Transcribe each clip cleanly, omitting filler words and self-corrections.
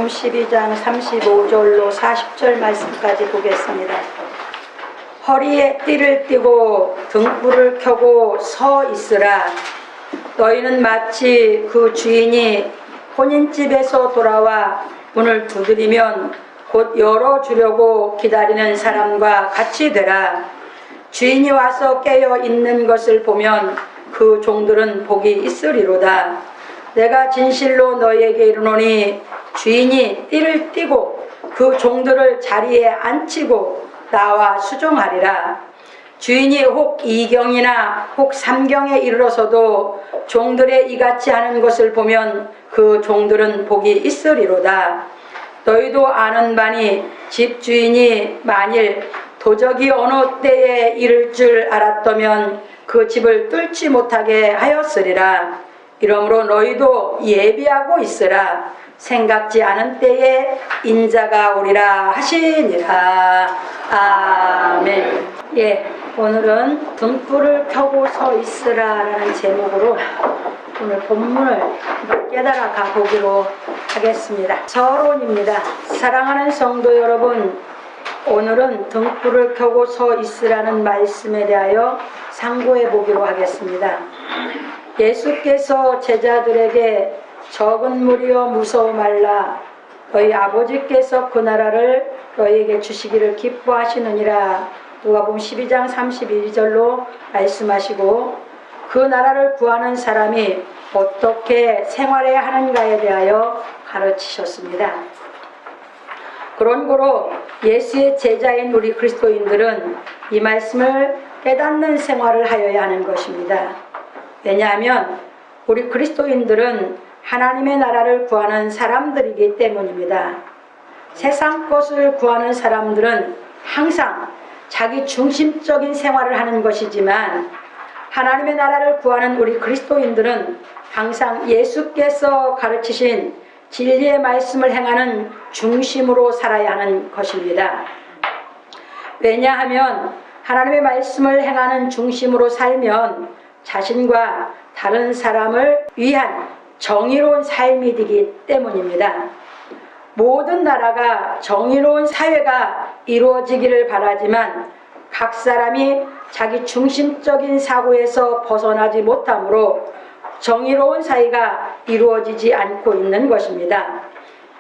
누가복음 12장 35절로 40절 말씀까지 보겠습니다. 허리에 띠를 띠고 등불을 켜고 서 있으라. 너희는 마치 그 주인이 혼인집에서 돌아와 문을 두드리면 곧 열어주려고 기다리는 사람과 같이 되라. 주인이 와서 깨어 있는 것을 보면 그 종들은 복이 있으리로다. 내가 진실로 너희에게 이르노니 주인이 띠를 띠고 그 종들을 자리에 앉히고 나와 수종하리라. 주인이 혹 2경이나 혹 3경에 이르러서도 종들의 이같이 하는 것을 보면 그 종들은 복이 있으리로다. 너희도 아는 바니 집주인이 만일 도적이 어느 때에 이를 줄 알았다면 그 집을 뚫지 못하게 하였으리라. 이러므로 너희도 예비하고 있으라. 생각지 않은 때에 인자가 오리라 하시니라. 아멘. 오늘은 등불을 켜고 서 있으라라는 제목으로 오늘 본문을 깨달아 가보기로 하겠습니다. 서론입니다. 사랑하는 성도 여러분, 오늘은 등불을 켜고 서 있으라는 말씀에 대하여 상고해 보기로 하겠습니다. 예수께서 제자들에게 적은 무리여 무서워 말라. 너희 아버지께서 그 나라를 너희에게 주시기를 기뻐하시느니라. 누가복음 12장 32절로 말씀하시고 그 나라를 구하는 사람이 어떻게 생활해야 하는가에 대하여 가르치셨습니다. 그런 고로 예수의 제자인 우리 그리스도인들은 이 말씀을 깨닫는 생활을 하여야 하는 것입니다. 왜냐하면 우리 그리스도인들은 하나님의 나라를 구하는 사람들이기 때문입니다. 세상 것을 구하는 사람들은 항상 자기 중심적인 생활을 하는 것이지만 하나님의 나라를 구하는 우리 그리스도인들은 항상 예수께서 가르치신 진리의 말씀을 행하는 중심으로 살아야 하는 것입니다. 왜냐하면 하나님의 말씀을 행하는 중심으로 살면 자신과 다른 사람을 위한 정의로운 삶이 되기 때문입니다. 모든 나라가 정의로운 사회가 이루어지기를 바라지만 각 사람이 자기 중심적인 사고에서 벗어나지 못하므로 정의로운 사회가 이루어지지 않고 있는 것입니다.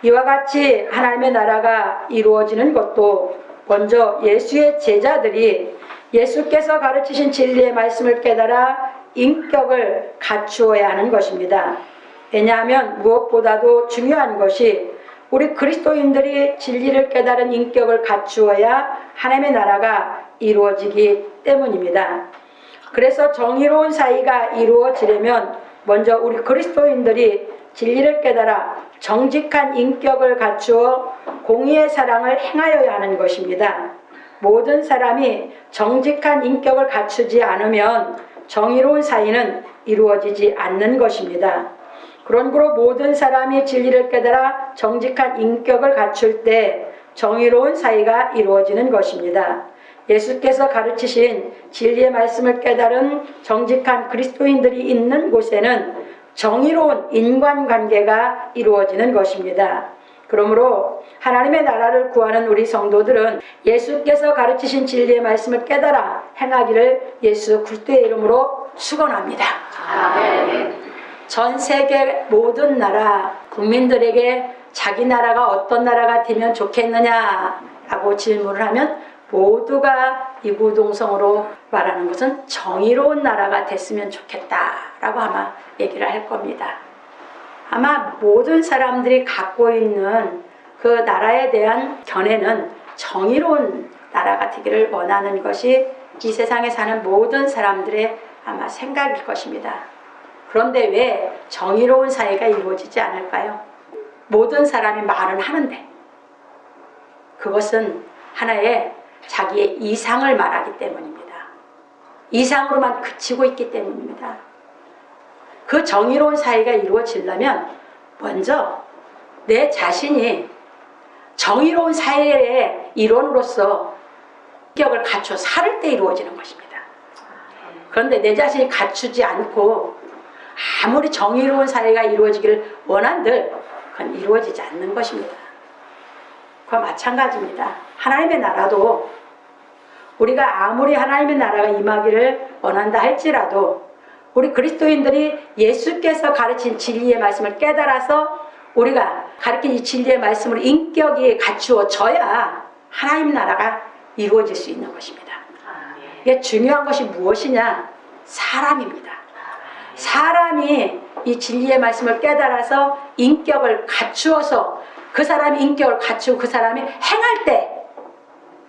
이와 같이 하나님의 나라가 이루어지는 것도 먼저 예수의 제자들이 예수께서 가르치신 진리의 말씀을 깨달아 인격을 갖추어야 하는 것입니다. 왜냐하면 무엇보다도 중요한 것이 우리 그리스도인들이 진리를 깨달은 인격을 갖추어야 하나님의 나라가 이루어지기 때문입니다. 그래서 정의로운 사회가 이루어지려면 먼저 우리 그리스도인들이 진리를 깨달아 정직한 인격을 갖추어 공의의 사랑을 행하여야 하는 것입니다. 모든 사람이 정직한 인격을 갖추지 않으면 정의로운 사회는 이루어지지 않는 것입니다. 그러므로 모든 사람이 진리를 깨달아 정직한 인격을 갖출 때 정의로운 사회가 이루어지는 것입니다. 예수께서 가르치신 진리의 말씀을 깨달은 정직한 그리스도인들이 있는 곳에는 정의로운 인간관계가 이루어지는 것입니다. 그러므로 하나님의 나라를 구하는 우리 성도들은 예수께서 가르치신 진리의 말씀을 깨달아 행하기를 예수 그리스도의 이름으로 축원합니다. 아멘. 전 세계 모든 나라 국민들에게 자기 나라가 어떤 나라가 되면 좋겠느냐라고 질문을 하면 모두가 이구동성으로 말하는 것은 정의로운 나라가 됐으면 좋겠다라고 아마 얘기를 할 겁니다. 아마 모든 사람들이 갖고 있는 그 나라에 대한 견해는 정의로운 나라가 되기를 원하는 것이 이 세상에 사는 모든 사람들의 아마 생각일 것입니다. 그런데 왜 정의로운 사회가 이루어지지 않을까요? 모든 사람이 말은 하는데 그것은 하나의 자기의 이상을 말하기 때문입니다. 이상으로만 그치고 있기 때문입니다. 그 정의로운 사회가 이루어지려면 먼저 내 자신이 정의로운 사회의 일원으로서 인격을 갖춰 살 때 이루어지는 것입니다. 그런데 내 자신이 갖추지 않고 아무리 정의로운 사회가 이루어지기를 원한들 그건 이루어지지 않는 것입니다. 그와 마찬가지입니다. 하나님의 나라도 우리가 아무리 하나님의 나라가 임하기를 원한다 할지라도 우리 그리스도인들이 예수께서 가르친 진리의 말씀을 깨달아서 우리가 가르친 이 진리의 말씀으로 인격이 갖추어져야 하나님 나라가 이루어질 수 있는 것입니다. 이게 중요한 것이 무엇이냐? 사람입니다. 사람이 이 진리의 말씀을 깨달아서 인격을 갖추어서 그 사람이 인격을 갖추고 그 사람이 행할 때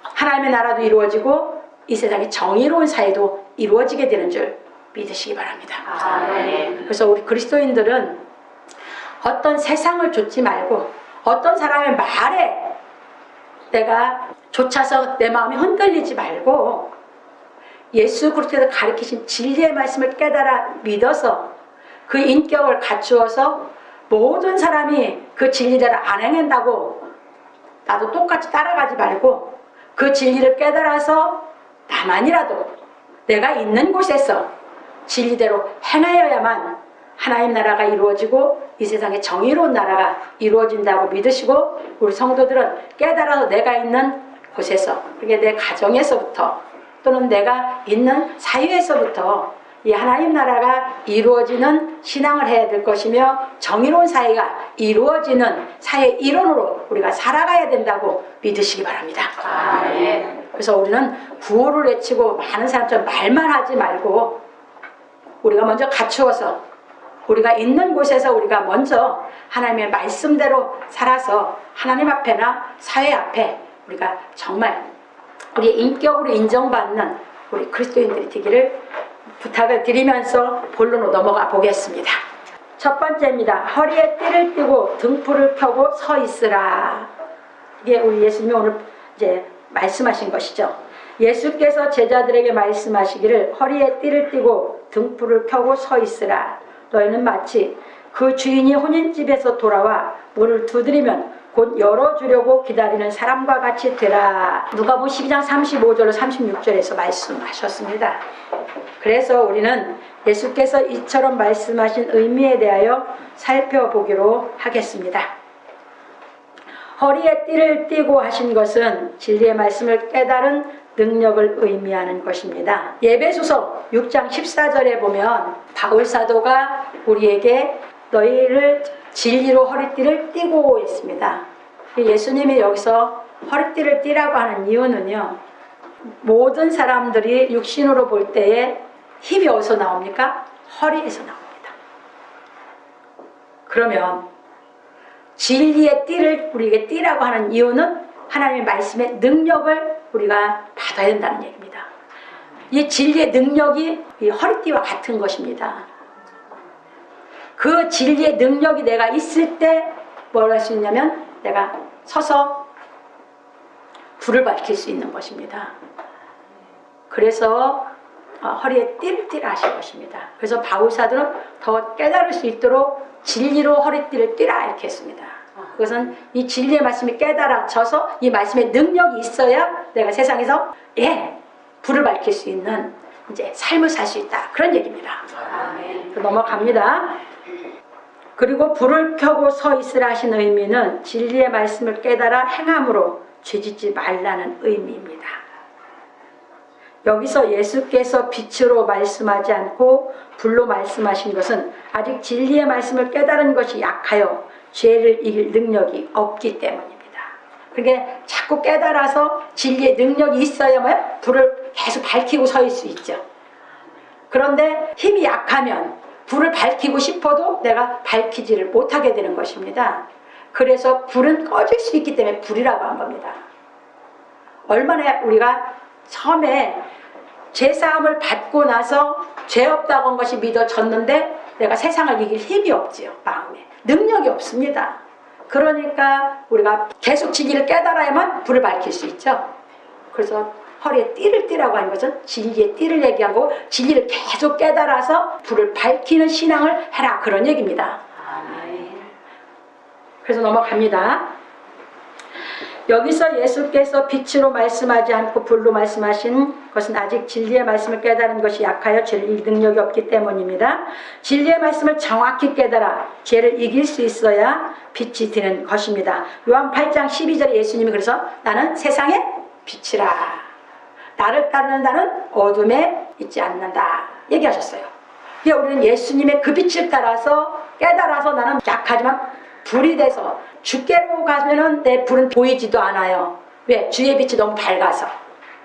하나님의 나라도 이루어지고 이 세상의 정의로운 사회도 이루어지게 되는 줄 믿으시기 바랍니다. 그래서 우리 그리스도인들은 어떤 세상을 좇지 말고 어떤 사람의 말에 내가 좇아서 내 마음이 흔들리지 말고 예수 그리스도께서 가르치신 진리의 말씀을 깨달아 믿어서 그 인격을 갖추어서 모든 사람이 그 진리대로 안 행한다고 나도 똑같이 따라가지 말고 그 진리를 깨달아서 나만이라도 내가 있는 곳에서 진리대로 행하여야만 하나님 나라가 이루어지고 이 세상의 정의로운 나라가 이루어진다고 믿으시고 우리 성도들은 깨달아서 내가 있는 곳에서 그게 내 가정에서부터 또는 내가 있는 사회에서부터 이 하나님 나라가 이루어지는 신앙을 해야 될 것이며 정의로운 사회가 이루어지는 사회 일원으로 우리가 살아가야 된다고 믿으시기 바랍니다. 그래서 우리는 구호를 외치고 많은 사람처럼 말만 하지 말고 우리가 먼저 갖추어서 우리가 있는 곳에서 우리가 먼저 하나님의 말씀대로 살아서 하나님 앞에나 사회 앞에 우리가 정말 우리의 인격으로 인정받는 우리 그리스도인들이 되기를 부탁을 드리면서 본론으로 넘어가 보겠습니다. 첫 번째입니다. 허리에 띠를 띠고 등불을 켜고 서 있으라. 이게 우리 예수님이 오늘 이제 말씀하신 것이죠. 예수께서 제자들에게 말씀하시기를 허리에 띠를 띠고 등불을 켜고 서 있으라. 너희는 마치 그 주인이 혼인집에서 돌아와 문을 두드리면 곧 열어주려고 기다리는 사람과 같이 되라. 누가복음 12장 35절로 36절에서 말씀하셨습니다. 그래서 우리는 예수께서 이처럼 말씀하신 의미에 대하여 살펴보기로 하겠습니다. 허리에 띠를 띠고 하신 것은 진리의 말씀을 깨달은 능력을 의미하는 것입니다. 예배소서 6장 14절에 보면 바울사도가 우리에게 너희를 진리로 허리띠를 띠고 있습니다. 예수님이 여기서 허리띠를 띠라고 하는 이유는요, 모든 사람들이 육신으로 볼 때에 힘이 어디서 나옵니까? 허리에서 나옵니다. 그러면 진리의 띠를 우리에게 띠라고 하는 이유는 하나님의 말씀의 능력을 우리가 받아야 된다는 얘기입니다. 이 진리의 능력이 이 허리띠와 같은 것입니다. 그 진리의 능력이 내가 있을 때 뭘 할 수 있냐면 내가 서서 불을 밝힐 수 있는 것입니다. 그래서 허리에 띠를 띠라 하신 것입니다. 그래서 바울사도는 더 깨달을 수 있도록 진리로 허리띠를 띠라 이렇게 했습니다. 그것은 이 진리의 말씀이 깨달아져서 이 말씀의 능력이 있어야 내가 세상에서 불을 밝힐 수 있는 이제 삶을 살 수 있다. 그런 얘기입니다. 넘어갑니다. 그리고 불을 켜고 서 있으라 하신 의미는 진리의 말씀을 깨달아 행함으로 죄짓지 말라는 의미입니다. 여기서 예수께서 빛으로 말씀하지 않고 불로 말씀하신 것은 아직 진리의 말씀을 깨달은 것이 약하여 죄를 이길 능력이 없기 때문입니다. 그러니까 자꾸 깨달아서 진리의 능력이 있어야만 불을 계속 밝히고 서 있을 수 있죠. 그런데 힘이 약하면 불을 밝히고 싶어도 내가 밝히지를 못하게 되는 것입니다. 그래서 불은 꺼질 수 있기 때문에 불이라고 한 겁니다. 얼마나 우리가 처음에 죄사함을 받고 나서 죄 없다고 한 것이 믿어졌는데 내가 세상을 이길 힘이 없지요. 마음에 능력이 없습니다. 그러니까 우리가 계속 진리를 깨달아야만 불을 밝힐 수 있죠. 그래서 허리에 띠를 띠라고 하는 것은 진리의 띠를 얘기하고 진리를 계속 깨달아서 불을 밝히는 신앙을 해라, 그런 얘기입니다. 그래서 넘어갑니다. 여기서 예수께서 빛으로 말씀하지 않고 불로 말씀하신 것은 아직 진리의 말씀을 깨달은 것이 약하여 죄를 이길 능력이 없기 때문입니다. 진리의 말씀을 정확히 깨달아 죄를 이길 수 있어야 빛이 되는 것입니다. 요한 8장 12절에 예수님이 그래서 나는 세상의 빛이라. 나를 따르는 자는 어둠에 있지 않는다 얘기하셨어요. 우리는 예수님의 그 빛을 따라서 깨달아서 나는 약하지만 불이 돼서 주께로 가면은 내 불은 보이지도 않아요. 왜? 주의 빛이 너무 밝아서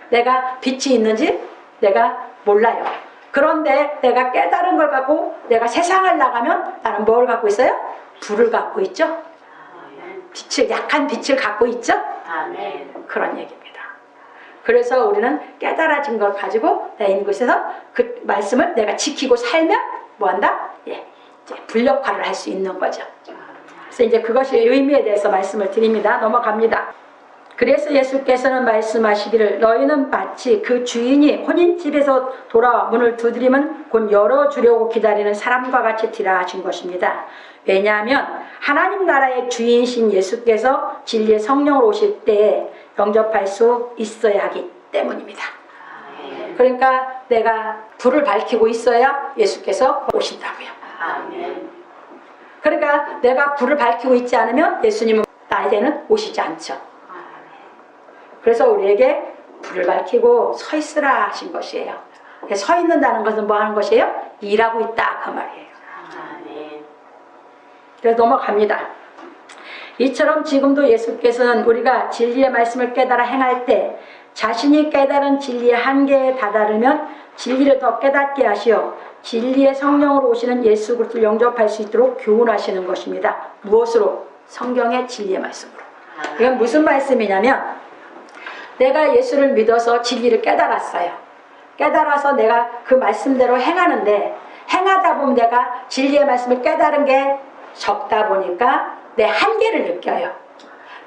내가 빛이 있는지 내가 몰라요. 그런데 내가 깨달은 걸 갖고 내가 세상을 나가면 나는 뭘 갖고 있어요? 불을 갖고 있죠. 빛을, 약한 빛을 갖고 있죠. 그런 얘기입니다. 그래서 우리는 깨달아진 걸 가지고 내 있는 곳에서 그 말씀을 내가 지키고 살면 뭐한다? 이제 불력화를 할 수 있는 거죠. 그래서 이제 그것이 의미에 대해서 말씀을 드립니다. 넘어갑니다. 그래서 예수께서는 말씀하시기를 너희는 마치 그 주인이 혼인집에서 돌아와 문을 두드리면 곧 열어주려고 기다리는 사람과 같이 되라 하신 것입니다. 왜냐하면 하나님 나라의 주인이신 예수께서 진리의 성령으로 오실 때에 영접할 수 있어야 하기 때문입니다. 그러니까 내가 불을 밝히고 있어야 예수께서 오신다고요. 그러니까 내가 불을 밝히고 있지 않으면 예수님은 나에게는 오시지 않죠. 그래서 우리에게 불을 밝히고 서 있으라 하신 것이에요. 서 있는다는 것은 뭐 하는 것이에요? 일하고 있다 그 말이에요. 그래서 넘어갑니다. 이처럼 지금도 예수께서는 우리가 진리의 말씀을 깨달아 행할 때 자신이 깨달은 진리의 한계에 다다르면 진리를 더 깨닫게 하시어 진리의 성령으로 오시는 예수 그리스도를 영접할 수 있도록 교훈하시는 것입니다. 무엇으로? 성경의 진리의 말씀으로. 이건 무슨 말씀이냐면 내가 예수를 믿어서 진리를 깨달았어요. 깨달아서 내가 그 말씀대로 행하는데 행하다 보면 내가 진리의 말씀을 깨달은 게 적다 보니까 내 한계를 느껴요.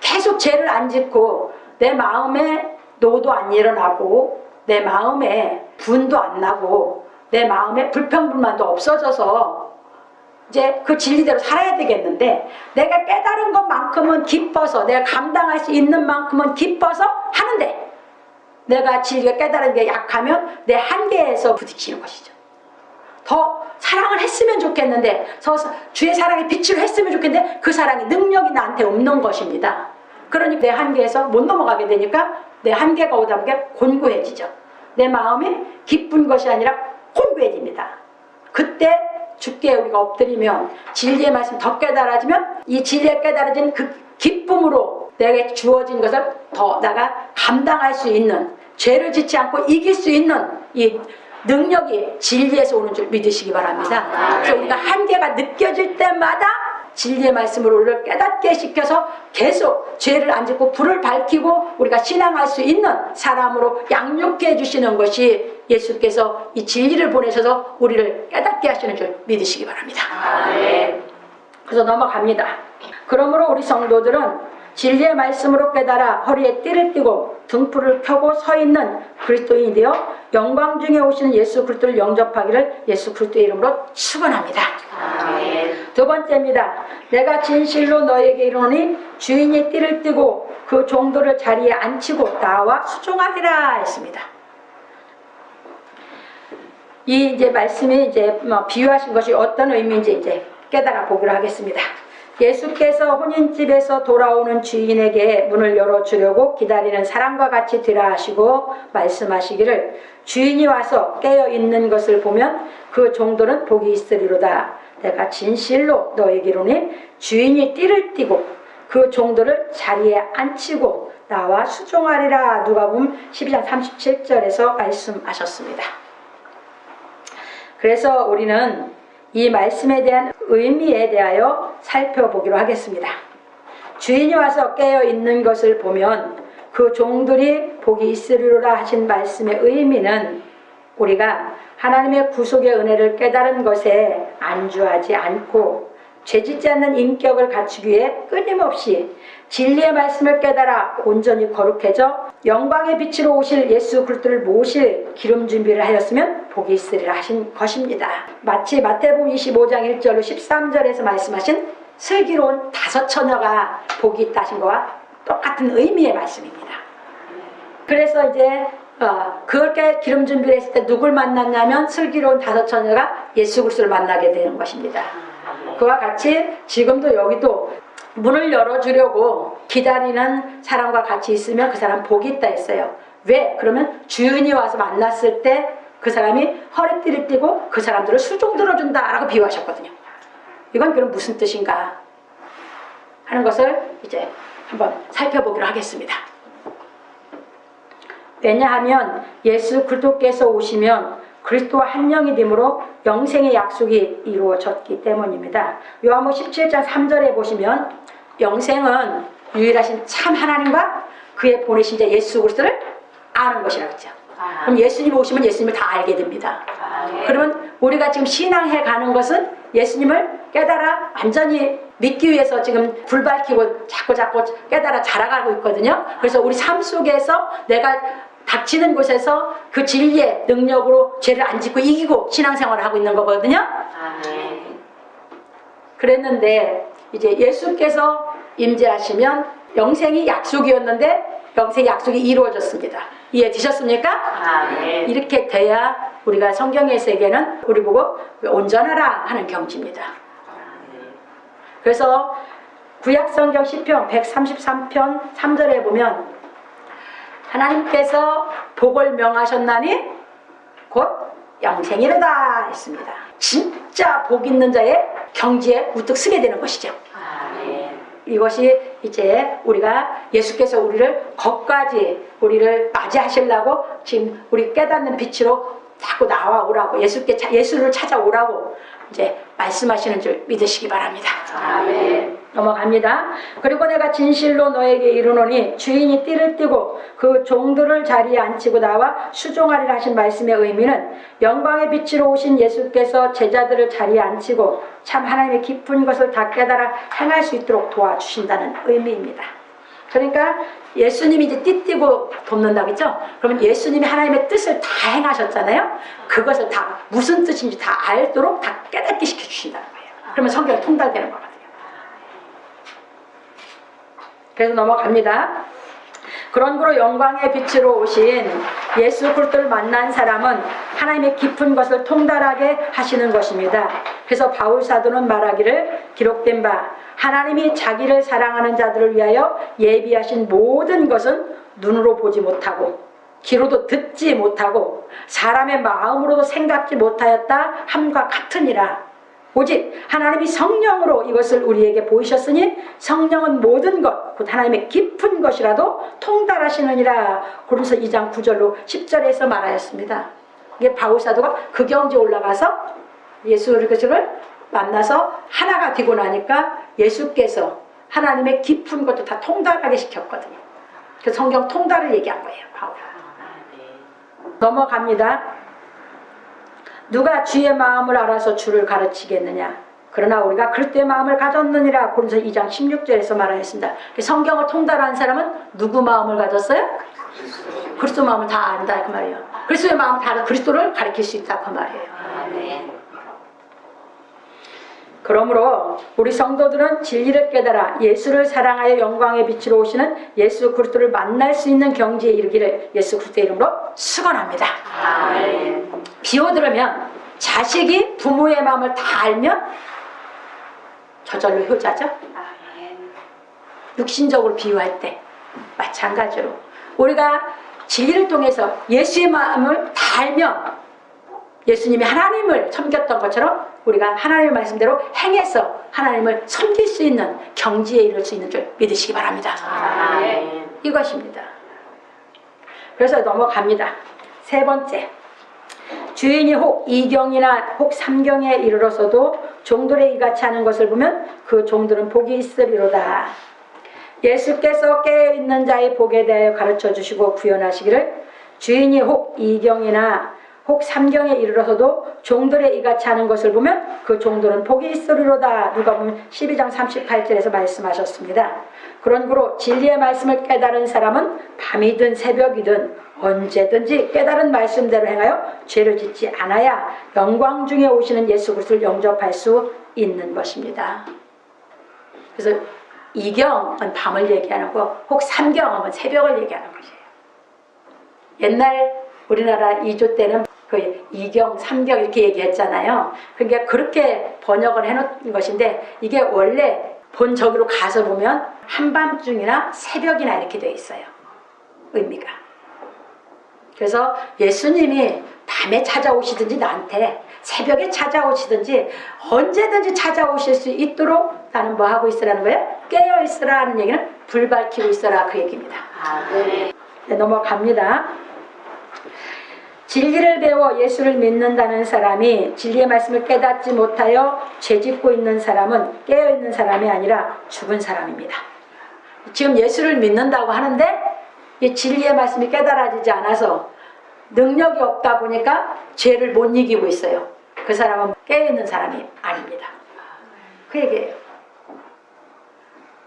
계속 죄를 안 짓고 내 마음에 노도 안 일어나고 내 마음에 분도 안 나고 내 마음에 불평불만도 없어져서 이제 그 진리대로 살아야 되겠는데 내가 깨달은 것만큼은 기뻐서 내가 감당할 수 있는 만큼은 기뻐서 하는데 내가 진리가 깨달은 게 약하면 내 한계에서 부딪히는 것이죠. 더 사랑을 했으면 좋겠는데 주의 사랑의 빛을 했으면 좋겠는데 그 사랑의 능력이 나한테 없는 것입니다. 그러니까 내 한계에서 못 넘어가게 되니까 내 한계가 오다 보니까 곤고해지죠. 내 마음이 기쁜 것이 아니라 곤고해집니다. 그때 주께 우리가 엎드리면 진리의 말씀 더 깨달아지면 이 진리에 깨달아진 그 기쁨으로 내게 주어진 것을 더 내가 감당할 수 있는 죄를 짓지 않고 이길 수 있는 이 능력이 진리에서 오는 줄 믿으시기 바랍니다. 그래서 우리가 한계가 느껴질 때마다 진리의 말씀으로 우리를 깨닫게 시켜서 계속 죄를 안 짓고 불을 밝히고 우리가 신앙할 수 있는 사람으로 양육해 해주시는 것이 예수께서 이 진리를 보내셔서 우리를 깨닫게 하시는 줄 믿으시기 바랍니다. 그래서 넘어갑니다. 그러므로 우리 성도들은 진리의 말씀으로 깨달아 허리에 띠를 띠고 등불을 켜고 서 있는 그리스도인이 되어 영광 중에 오시는 예수 그리스도를 영접하기를 예수 그리스도의 이름으로 축원합니다. 두 번째입니다. 내가 진실로 너에게 이르노니 주인이 띠를 띠고 그 종도를 자리에 앉히고 나와 수종하리라 했습니다. 이 이제 말씀이 이제 비유하신 것이 어떤 의미인지 이제 깨달아 보기로 하겠습니다. 예수께서 혼인집에서 돌아오는 주인에게 문을 열어주려고 기다리는 사람과 같이 되라 하시고 말씀하시기를 주인이 와서 깨어 있는 것을 보면 그 종들은 복이 있으리로다. 내가 진실로 너에게 이르노니 주인이 띠를 띠고 그 종들을 자리에 앉히고 나와 수종하리라. 누가복음 12장 37절에서 말씀하셨습니다. 그래서 우리는 이 말씀에 대한 의미에 대하여 살펴보기로 하겠습니다. 주인이 와서 깨어 있는 것을 보면 그 종들이 복이 있으리로라 하신 말씀의 의미는 우리가 하나님의 구속의 은혜를 깨달은 것에 안주하지 않고 죄짓지 않는 인격을 갖추기 위해 끊임없이 진리의 말씀을 깨달아 온전히 거룩해져 영광의 빛으로 오실 예수 그리스도를 모실 기름 준비를 하였으면 복이 있으리라 하신 것입니다. 마치 마태복음 25장 1절로 13절에서 말씀하신 슬기로운 5 처녀가 복이 있다 하신 거와 똑같은 의미의 말씀입니다. 그래서 이제 그렇게 기름 준비를 했을 때 누굴 만났냐면 슬기로운 5 처녀가 예수 그리스도를 만나게 되는 것입니다. 그와 같이 지금도 여기도 문을 열어주려고 기다리는 사람과 같이 있으면 그 사람 복이 있다 했어요. 왜? 그러면 주인이 와서 만났을 때 그 사람이 허리띠를 띠고 그 사람들을 수종 들어준다 라고 비유하셨거든요. 이건 그럼 무슨 뜻인가 하는 것을 이제 한번 살펴보기로 하겠습니다. 왜냐하면 예수 그리스도께서 오시면 그리스도와 한 영이 됨으로 영생의 약속이 이루어졌기 때문입니다. 요한복음 17장 3절에 보시면 영생은 유일하신 참 하나님과 그의 보내신 자 예수 그리스도를 아는 것이라고 했죠. 그럼 예수님 오시면 예수님을 다 알게 됩니다. 그러면 우리가 지금 신앙해 가는 것은 예수님을 깨달아 완전히 믿기 위해서 지금 불 밝히고 자꾸 깨달아 자라가고 있거든요. 그래서 우리 삶 속에서 내가 닥치는 곳에서 그 진리의 능력으로 죄를 안 짓고 이기고 신앙생활을 하고 있는 거거든요. 그랬는데 이제 예수께서 임재하시면 영생이 약속이었는데 영생의 약속이 이루어졌습니다. 이해되셨습니까? 이렇게 돼야 우리가 성경의 세계는 우리 보고 온전하라 하는 경지입니다. 그래서 구약성경 시편 133편 3절에 보면 하나님께서 복을 명하셨나니 곧 영생이로다 했습니다. 진짜 복 있는 자의 경지에 우뚝 서게 되는 것이죠. 이것이 이제 우리가 예수께서 우리를 거기까지 우리를 맞이하시려고 지금 우리 깨닫는 빛으로 자꾸 나와오라고 예수를 찾아오라고 이제 말씀하시는 줄 믿으시기 바랍니다. 아멘. 넘어갑니다. 그리고 내가 진실로 너에게 이르노니 주인이 띠를 띠고 그 종들을 자리에 앉히고 나와 수종하리라 하신 말씀의 의미는 영광의 빛으로 오신 예수께서 제자들을 자리에 앉히고 참 하나님의 깊은 것을 다 깨달아 행할 수 있도록 도와주신다는 의미입니다. 그러니까 예수님이 이제 띠띠고 돕는다고 했죠? 그러면 예수님이 하나님의 뜻을 다 행하셨잖아요? 그것을 다 무슨 뜻인지 다 알도록 다 깨닫게 시켜주신다는 거예요. 그러면 성경이 통달되는 거거든요. 그래서 넘어갑니다. 그러므로 영광의 빛으로 오신 예수 그리스도를 만난 사람은 하나님의 깊은 것을 통달하게 하시는 것입니다. 그래서 바울 사도는 말하기를 기록된 바 하나님이 자기를 사랑하는 자들을 위하여 예비하신 모든 것은 눈으로 보지 못하고 귀로도 듣지 못하고 사람의 마음으로도 생각지 못하였다 함과 같으니라. 오직 하나님이 성령으로 이것을 우리에게 보이셨으니 성령은 모든 것, 곧 하나님의 깊은 것이라도 통달하시느니라. 고린도서 2장 9절로 10절에서 말하였습니다. 이게 바울 사도가 그 경지에 올라가서 예수 그리스도를 만나서 하나가 되고 나니까 예수께서 하나님의 깊은 것도 다 통달하게 시켰거든요. 그 성경 통달을 얘기한 거예요, 바울은. 넘어갑니다. 누가 주의 마음을 알아서 주를 가르치겠느냐? 그러나 우리가 그리스도의 마음을 가졌느니라. 고린도서 2장 16절에서 말하였습니다. 성경을 통달한 사람은 누구 마음을 가졌어요? 그리스도 마음을 다 안다 그 말이에요. 그리스도의 마음을 다 그리스도를 가르칠 수 있다 그 말이에요. 그러므로 우리 성도들은 진리를 깨달아 예수를 사랑하여 영광의 빛으로 오시는 예수 그리스도를 만날 수 있는 경지에 이르기를 예수 그리스도의 이름으로 축원합니다. 비유 들으면 자식이 부모의 마음을 다 알면 저절로 효자죠. 육신적으로 비유할 때 마찬가지로 우리가 진리를 통해서 예수의 마음을 다 알면 예수님이 하나님을 섬겼던 것처럼 우리가 하나님의 말씀대로 행해서 하나님을 섬길 수 있는 경지에 이를 수 있는 줄 믿으시기 바랍니다. 이것입니다. 그래서 넘어갑니다. 세 번째, 주인이 혹 2경이나 혹 3경에 이르러서도 종들의 이같이 하는 것을 보면 그 종들은 복이 있으리로다. 예수께서 깨어있는 자의 복에 대하여 가르쳐 주시고 구현하시기를 주인이 혹 2경이나 혹 3경에 이르러서도 종들의 이같이 하는 것을 보면 그 종들은 복이 있으리로다. 누가복음 12장 38절에서 말씀하셨습니다. 그러므로 진리의 말씀을 깨달은 사람은 밤이든 새벽이든 언제든지 깨달은 말씀대로 행하여 죄를 짓지 않아야 영광 중에 오시는 예수 그리스도를 영접할 수 있는 것입니다. 그래서 이경은 밤을 얘기하는 거, 혹 삼경은 새벽을 얘기하는 것이에요. 옛날 우리나라 이조 때는 그 이경, 삼경 이렇게 얘기했잖아요. 그러니까 그렇게 번역을 해놓은 것인데 이게 원래 본적으로 가서 보면 한밤중이나 새벽이나 이렇게 되어 있어요. 의미가. 그래서 예수님이 밤에 찾아오시든지 나한테 새벽에 찾아오시든지 언제든지 찾아오실 수 있도록 나는 뭐 하고 있으라는 거예요? 깨어 있으라 하는 얘기는 불 밝히고 있어라 그 얘기입니다. 네, 넘어갑니다. 진리를 배워 예수를 믿는다는 사람이 진리의 말씀을 깨닫지 못하여 죄짓고 있는 사람은 깨어있는 사람이 아니라 죽은 사람입니다. 지금 예수를 믿는다고 하는데 이 진리의 말씀이 깨달아지지 않아서 능력이 없다 보니까 죄를 못 이기고 있어요. 그 사람은 깨어있는 사람이 아닙니다. 그 얘기예요.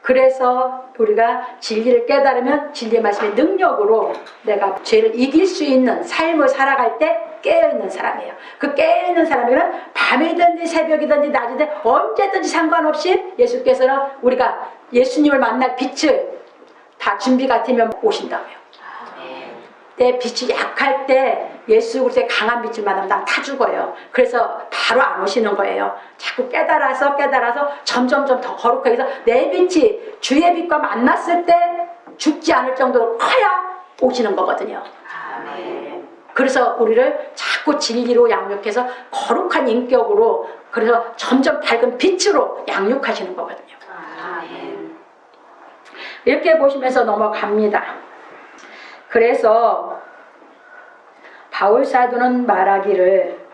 그래서 우리가 진리를 깨달으면 진리의 말씀의 능력으로 내가 죄를 이길 수 있는 삶을 살아갈 때 깨어있는 사람이에요. 그 깨어있는 사람이면 밤이든지 새벽이든지 낮이든지 언제든지 상관없이 예수께서는 우리가 예수님을 만날 빛을 다 준비 같으면 오신다고요. 내 빛이 약할 때 예수 그리스도의 강한 빛을 만나면 난 타 죽어요. 그래서 바로 안 오시는 거예요. 자꾸 깨달아서 점점점 더 거룩하게 해서 내 빛이 주의 빛과 만났을 때 죽지 않을 정도로 커야 오시는 거거든요. 그래서 우리를 자꾸 진리로 양육해서 거룩한 인격으로 그래서 점점 밝은 빛으로 양육하시는 거거든요. 이렇게 보시면서 넘어갑니다. 그래서 바울 사도는 말하기를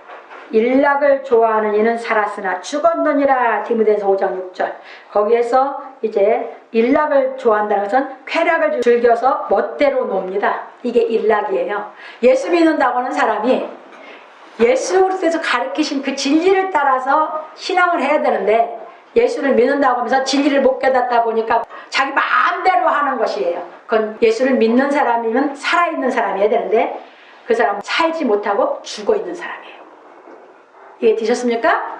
일락을 좋아하는 이는 살았으나 죽었느니라. 디모데전서 5장 6절. 거기에서 이제 일락을 좋아한다는 것은 쾌락을 즐겨서 멋대로 놉니다. 이게 일락이에요. 예수 믿는다고 하는 사람이 예수 그리스도에서 가르치신 그 진리를 따라서 신앙을 해야 되는데 예수를 믿는다고 하면서 진리를 못 깨닫다 보니까 자기 마음대로 하는 것이에요. 그건 예수를 믿는 사람이면 살아있는 사람이어야 되는데 그 사람은 살지 못하고 죽어있는 사람이에요. 이해 되셨습니까?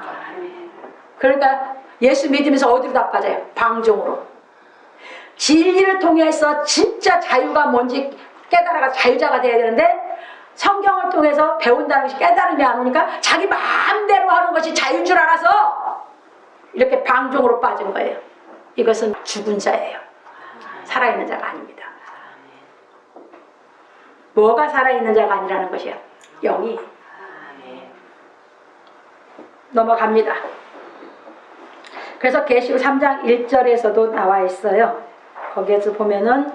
그러니까 예수 믿으면서 어디로 다 빠져요? 방종으로. 진리를 통해서 진짜 자유가 뭔지 깨달아가 자유자가 돼야 되는데 성경을 통해서 배운다는 것이 깨달음이 안 오니까 자기 마음대로 하는 것이 자유인 줄 알아서 이렇게 방종으로 빠진 거예요. 이것은 죽은 자예요. 살아있는 자가 아닙니다. 뭐가 살아있는 자가 아니라는 것이에요? 영이. 넘어갑니다. 그래서 계시록 3장 1절에서도 나와 있어요. 거기에서 보면은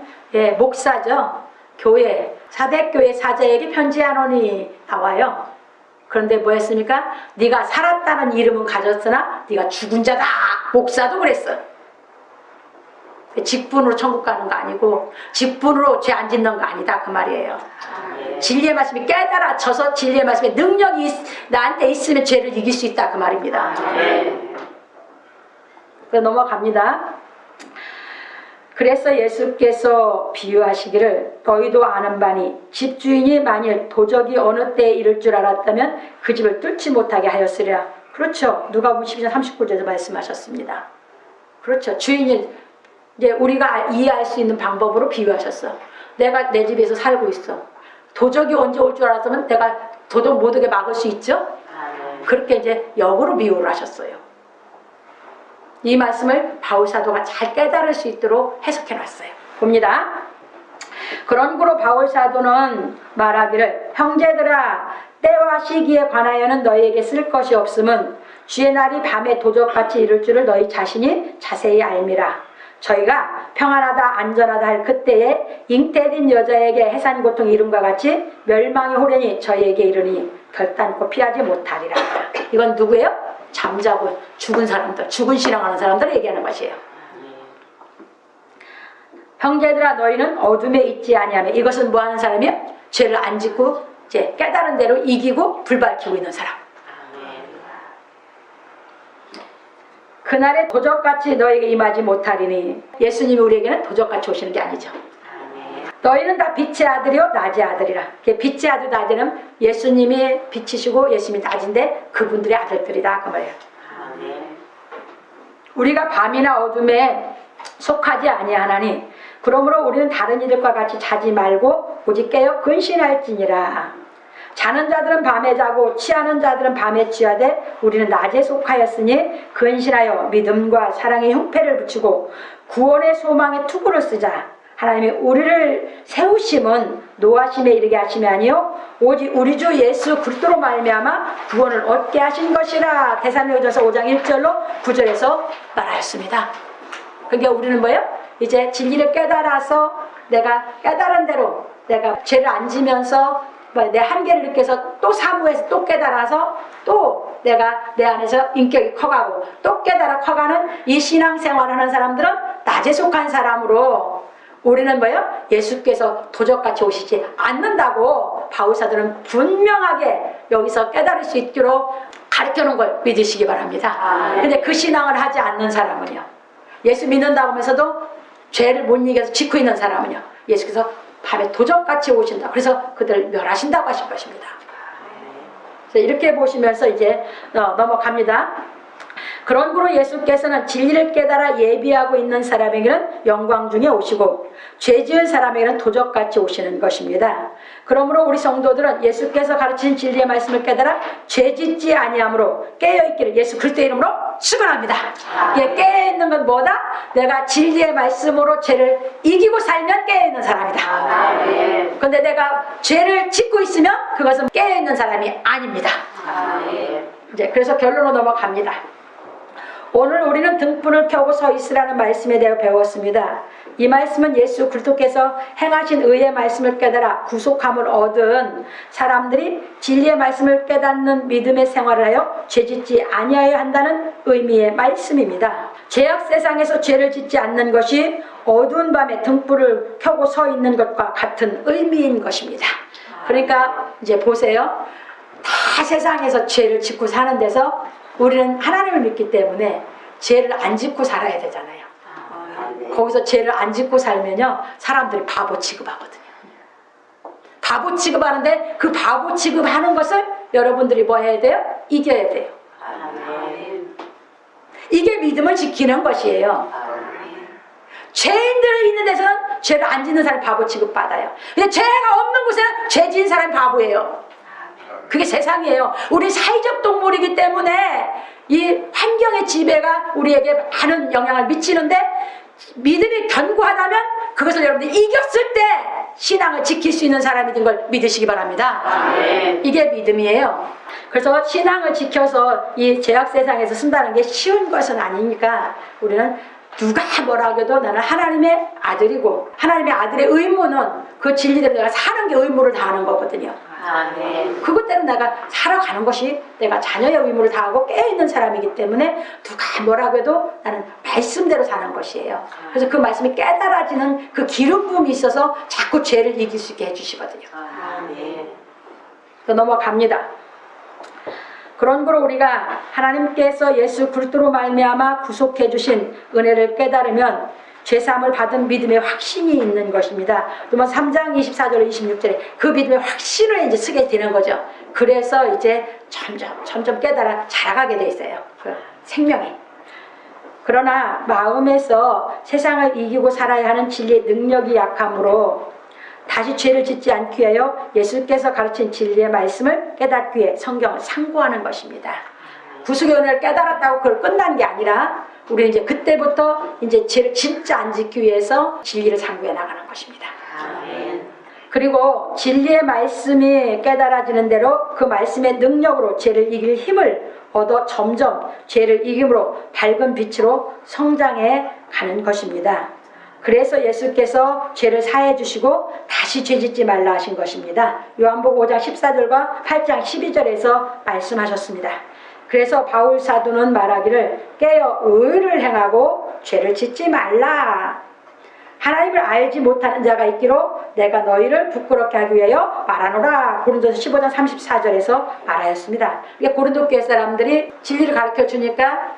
목사죠. 교회, 사대교회 사제에게 편지하노니 나와요. 그런데 뭐 했습니까? 네가 살았다는 이름은 가졌으나 네가 죽은 자다. 목사도 그랬어. 직분으로 천국 가는 거 아니고 직분으로 죄 안 짓는 거 아니다 그 말이에요. 진리의 말씀이 깨달아져서 진리의 말씀에 능력이 나한테 있으면 죄를 이길 수 있다 그 말입니다. 그래서 넘어갑니다. 그래서 예수께서 비유하시기를 너희도 아는 바니 집주인이 만일 도적이 어느 때에 이를 줄 알았다면 그 집을 뚫지 못하게 하였으리라. 그렇죠. 누가복음 12장 39절에서 말씀하셨습니다. 그렇죠. 주인이 이제 우리가 이해할 수 있는 방법으로 비유하셨어. 내가 내 집에서 살고 있어. 도적이 언제 올 줄 알았으면 내가 도적 못 오게 막을 수 있죠? 그렇게 이제 역으로 비유를 하셨어요. 이 말씀을 바울 사도가 잘 깨달을 수 있도록 해석해 놨어요. 봅니다. 그러므로 바울 사도는 말하기를 형제들아 때와 시기에 관하여는 너희에게 쓸 것이 없음은 주의 날이 밤에 도적같이 이를 줄을 너희 자신이 자세히 알미라. 저희가 평안하다 안전하다 할 그때에 잉태된 여자에게 해산 고통이 이름과 같이 멸망이 호련히 저희에게 이르니 결단코 피하지 못하리라. 이건 누구예요? 잠자고 죽은 사람들, 죽은 신앙하는 사람들을 얘기하는 것이에요. 형제들아 너희는 어둠에 있지 아니하며. 이것은 뭐 하는 사람이에요? 죄를 안 짓고 이제 깨달은 대로 이기고 불 밝히고 있는 사람. 그날에 도적같이 너에게 임하지 못하리니. 예수님이 우리에게는 도적같이 오시는 게 아니죠. 너희는 다 빛의 아들이요 낮의 아들이라. 빛의 아들 낮에는 예수님이 빛이시고 예수님이 낮인데 그분들의 아들들이다 그 말이에요. 우리가 밤이나 어둠에 속하지 아니하나니 그러므로 우리는 다른 이들과 같이 자지 말고 오직 깨어 근신할지니라. 자는 자들은 밤에 자고 취하는 자들은 밤에 취하되 우리는 낮에 속하였으니 근신하여 믿음과 사랑의 형패를 붙이고 구원의 소망의 투구를 쓰자. 하나님이 우리를 세우심은 노하심에 이르게 하심이 아니요 오직 우리 주 예수 그리스도로 말미암아 구원을 얻게 하신 것이라. 데살로니가전서 5장 1절로 9절에서 말하였습니다. 그러니까 우리는 뭐예요? 이제 진리를 깨달아서 내가 깨달은 대로 내가 죄를 안 지면서 내 한계를 느껴서 또 사무해서 또 깨달아서 또 내가 내 안에서 인격이 커가고 또 깨달아 커가는 이 신앙생활을 하는 사람들은 낮에 속한 사람으로 우리는 뭐예요? 예수께서 도적같이 오시지 않는다고 바울사들은 분명하게 여기서 깨달을 수 있도록 가르쳐놓은 걸 믿으시기 바랍니다. 근데 그 신앙을 하지 않는 사람은요, 예수 믿는다고 하면서도 죄를 못 이겨서 짓고 있는 사람은요, 예수께서 밤에 도적같이 오신다. 그래서 그들을 멸하신다고 하실 것입니다. 그래서 이렇게 보시면서 이제 넘어갑니다. 그러므로 예수께서는 진리를 깨달아 예비하고 있는 사람에게는 영광 중에 오시고 죄 지은 사람에게는 도적같이 오시는 것입니다. 그러므로 우리 성도들은 예수께서 가르치신 진리의 말씀을 깨달아 죄 짓지 아니함으로 깨어있기를 예수 그리스도의 이름으로 축원합니다. 깨어있는 건 뭐다? 내가 진리의 말씀으로 죄를 이기고 살면 깨어있는 사람이다. 그런데 내가 죄를 짓고 있으면 그것은 깨어있는 사람이 아닙니다. 이제 그래서 결론으로 넘어갑니다. 오늘 우리는 등불을 켜고 서 있으라는 말씀에 대해 배웠습니다. 이 말씀은 예수 그리스도께서 행하신 의의 말씀을 깨달아 구속함을 얻은 사람들이 진리의 말씀을 깨닫는 믿음의 생활을 하여 죄짓지 아니하여야 한다는 의미의 말씀입니다. 죄악 세상에서 죄를 짓지 않는 것이 어두운 밤에 등불을 켜고 서 있는 것과 같은 의미인 것입니다. 그러니까 이제 보세요. 다 세상에서 죄를 짓고 사는 데서 우리는 하나님을 믿기 때문에 죄를 안 짓고 살아야 되잖아요. 거기서 죄를 안 짓고 살면요, 사람들이 바보 취급하거든요. 바보 취급하는데 그 바보 취급하는 것을 여러분들이 뭐 해야 돼요? 이겨야 돼요. 이게 믿음을 지키는 것이에요. 죄인들이 있는 데서는 죄를 안 짓는 사람이 바보 취급받아요. 근데 죄가 없는 곳에는 죄 지은 사람이 바보예요. 그게 세상이에요. 우리 사회적 동물이기 때문에 이 환경의 지배가 우리에게 많은 영향을 미치는데 믿음이 견고하다면 그것을 여러분들이 이겼을 때 신앙을 지킬 수 있는 사람이 된 걸 믿으시기 바랍니다. 이게 믿음이에요. 그래서 신앙을 지켜서 이 죄악 세상에서 쓴다는 게 쉬운 것은 아니니까 우리는 누가 뭐라 해도 나는 하나님의 아들이고 하나님의 아들의 의무는 그 진리대로 내가 사는 게 의무를 다하는 거거든요. 그것대로 내가 살아가는 것이 내가 자녀의 의무를 다하고 깨어있는 사람이기 때문에 누가 뭐라고 해도 나는 말씀대로 사는 것이에요. 그래서 그 말씀이 깨달아지는 그 기름 부음이 있어서 자꾸 죄를 이길 수 있게 해주시거든요. 넘어갑니다. 그러므로 우리가 하나님께서 예수 그리스도로 말미암아 구속해 주신 은혜를 깨달으면 죄사함을 받은 믿음의 확신이 있는 것입니다. 로마서 3장 24절 26절에 그 믿음의 확신을 이제 쓰게 되는 거죠. 그래서 이제 점점 깨달아 자라가게 돼 있어요. 그 생명이. 그러나 마음에서 세상을 이기고 살아야 하는 진리의 능력이 약함으로 다시 죄를 짓지 않기 위하여 예수께서 가르친 진리의 말씀을 깨닫기 위해 성경을 상고하는 것입니다. 구속의 은혜를 깨달았다고 그걸 끝난 게 아니라 우리는 이제 그때부터 이제 죄를 진짜 안 짓기 위해서 진리를 상고해 나가는 것입니다. 그리고 진리의 말씀이 깨달아지는 대로 그 말씀의 능력으로 죄를 이길 힘을 얻어 점점 죄를 이김으로 밝은 빛으로 성장해 가는 것입니다. 그래서 예수께서 죄를 사해 주시고 다시 죄짓지 말라 하신 것입니다. 요한복음 5장 14절과 8장 12절에서 말씀하셨습니다. 그래서 바울 사도는 말하기를 깨어 의를 행하고 죄를 짓지 말라. 하나님을 알지 못하는 자가 있기로 내가 너희를 부끄럽게 하기 위하여 말하노라. 고린도서 15장 34절에서 말하였습니다. 고린도 교회 사람들이 진리를 가르쳐 주니까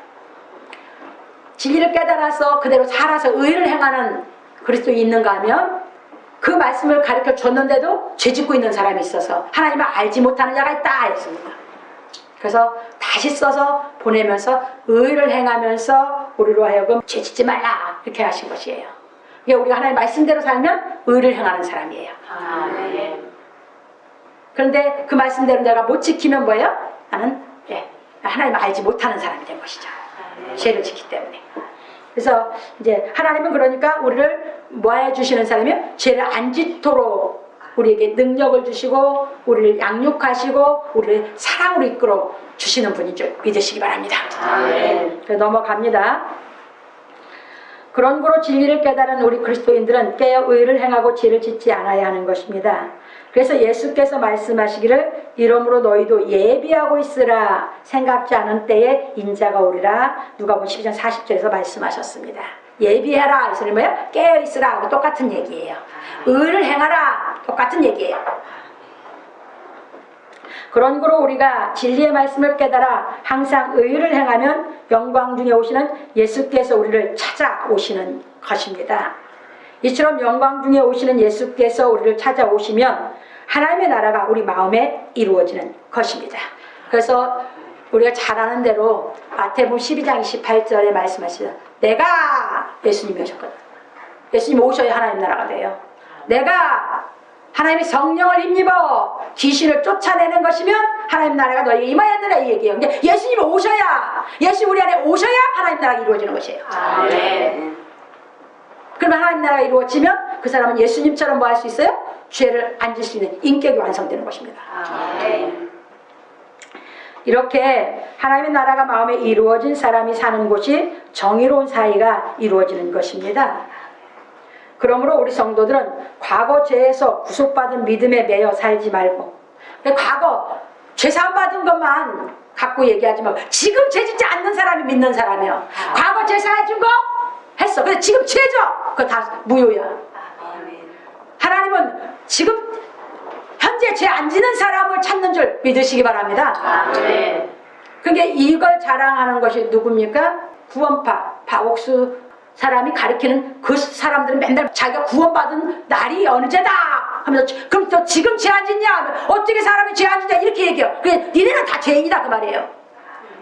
진리를 깨달아서 그대로 살아서 의를 행하는 그리스도인이 있는가 하면 그 말씀을 가르쳐 줬는데도 죄 짓고 있는 사람이 있어서 하나님을 알지 못하는 자가 있다 했습니다. 그래서 다시 써서 보내면서 의를 행하면서 우리로 하여금 죄 짓지 말라. 이렇게 하신 것이에요. 이게 우리가 하나님의 말씀대로 살면 의를 행하는 사람이에요. 그런데 그 말씀대로 내가 못 지키면 뭐예요? 나는 하나님을 알지 못하는 사람이 된 것이죠. 죄를 지키기 때문에. 그래서 이제 하나님은 그러니까 우리를 뭐 해주시는 사람이요? 죄를 안 짓도록 우리에게 능력을 주시고 우리를 양육하시고 우리를 사랑으로 이끌어 주시는 분인 줄 믿으시기 바랍니다. 그래서 넘어갑니다. 그런 거로 진리를 깨달은 우리 그리스도인들은 깨어 의를 행하고 죄를 짓지 않아야 하는 것입니다. 그래서 예수께서 말씀하시기를 이러므로 너희도 예비하고 있으라 생각지 않은 때에 인자가 오리라 누가복음 12장 40절에서 말씀하셨습니다. 예비해라 이 소리 뭐예요? 깨어있으라 하고 똑같은 얘기예요. 의를 행하라 똑같은 얘기예요. 그런 거로 우리가 진리의 말씀을 깨달아 항상 의를 행하면 영광 중에 오시는 예수께서 우리를 찾아오시는 것입니다. 이처럼 영광 중에 오시는 예수께서 우리를 찾아오시면 하나님의 나라가 우리 마음에 이루어지는 것입니다. 그래서 우리가 잘 아는 대로 마태복음 12장 28절에 말씀하시죠. 내가 예수님이 오셨거든. 예수님이 오셔야 하나님 나라가 돼요. 내가 하나님의 성령을 힘입어 귀신을 쫓아내는 것이면 하나님 나라가 너희에게 임하였느라 이 얘기예요. 근데 예수님이 오셔야, 예수님 우리 안에 오셔야 하나님 나라가 이루어지는 것이에요. 아멘. 그러면 하나님 나라가 이루어지면 그 사람은 예수님처럼 뭐 할 수 있어요? 죄를 안 질 수 있는 인격이 완성되는 것입니다. 아멘. 이렇게 하나님의 나라가 마음에 이루어진 사람이 사는 곳이 정의로운 사이가 이루어지는 것입니다. 그러므로 우리 성도들은 과거 죄에서 구속받은 믿음에 매여 살지 말고 과거 죄사함 받은 것만 갖고 얘기하지 말고 지금 죄짓지 않는 사람이 믿는 사람이에요. 과거 죄사해 준 거 했어. 근데 지금 죄죠. 그거 다 무효야. 하나님은 지금 현재 죄 안 지는 사람을 찾는 줄 믿으시기 바랍니다. 그게 이걸 자랑하는 것이 누굽니까? 구원파, 박옥수 사람이 가리키는 그 사람들은 맨날 자기가 구원받은 날이 어느 죄다 하면서 그럼 또 지금 죄 안 짓냐? 어떻게 사람이 죄 안 짓냐? 이렇게 얘기해요. 그래, 니네는 다 죄인이다 그 말이에요.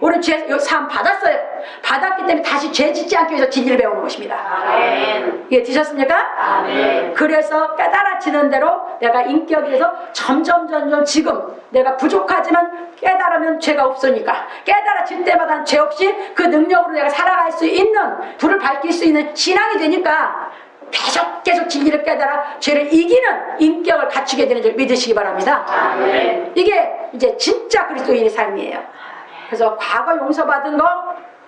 우리는 죄 사함 받았어요. 받았기 때문에 다시 죄 짓지 않기 위해서 진리를 배우는 것입니다. 아멘. 이게 드셨습니까? 아멘. 그래서 깨달아지는 대로 내가 인격에서 점점 지금 내가 부족하지만 깨달으면 죄가 없으니까 깨달아질 때마다 죄 없이 그 능력으로 내가 살아갈 수 있는 불을 밝힐 수 있는 신앙이 되니까 계속 진리를 깨달아 죄를 이기는 인격을 갖추게 되는 줄 믿으시기 바랍니다. 아멘. 이게 이제 진짜 그리스도인의 삶이에요. 그래서 과거 용서받은 거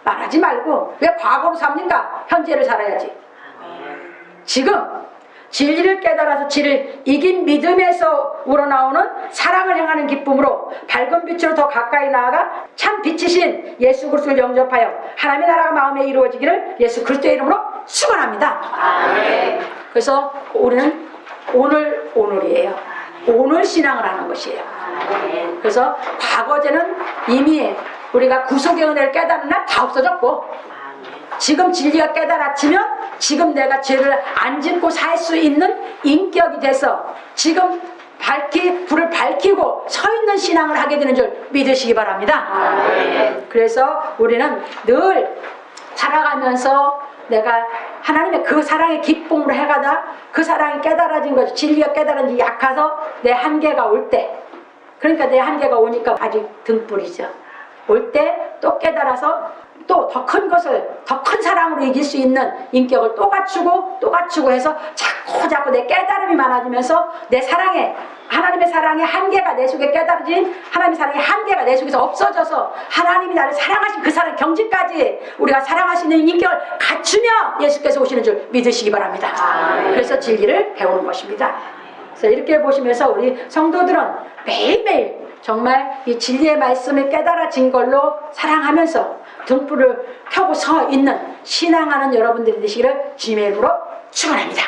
말하지 말고 왜 과거로 삽니까? 현재를 살아야지. 지금 진리를 깨달아서 진리를 이긴 믿음에서 우러나오는 사랑을 행하는 기쁨으로 밝은 빛으로 더 가까이 나아가 참 빛이신 예수 그리스도를 영접하여 하나님의 나라가 마음에 이루어지기를 예수 그리스도의 이름으로 축원합니다. 그래서 우리는 오늘이에요. 오늘 신앙을 하는 것이에요. 그래서 과거죄는 이미 우리가 구속의 은혜를 깨닫는 날 다 없어졌고 지금 진리가 깨달아지면 지금 내가 죄를 안 짓고 살 수 있는 인격이 돼서 지금 불을 밝히고 서 있는 신앙을 하게 되는 줄 믿으시기 바랍니다. 그래서 우리는 늘 살아가면서 내가 하나님의 그 사랑의 기쁨으로 해가다 그 사랑이 깨달아진 것이 진리가 깨달아진 약해서 내 한계가 올 때 그러니까 내 한계가 오니까 아직 등불이죠. 올 때 또 깨달아서 또 더 큰 것을 더 큰 사랑으로 이길 수 있는 인격을 또 갖추고 해서 자꾸 내 깨달음이 많아지면서 내 사랑에 하나님의 사랑의 한계가 내 속에 깨달아진 하나님의 사랑의 한계가 내 속에서 없어져서 하나님이 나를 사랑하신 그 사랑 경지까지 우리가 사랑할 수 있는 인격을 갖추며 예수께서 오시는 줄 믿으시기 바랍니다. 그래서 진리를 배우는 것입니다. 그래서 이렇게 보시면서 우리 성도들은 매일매일 정말 이 진리의 말씀을 깨달아진 걸로 사랑하면서 등불을 켜고 서 있는 신앙하는 여러분들이 되시기를 주님의 이름으로 축원합니다.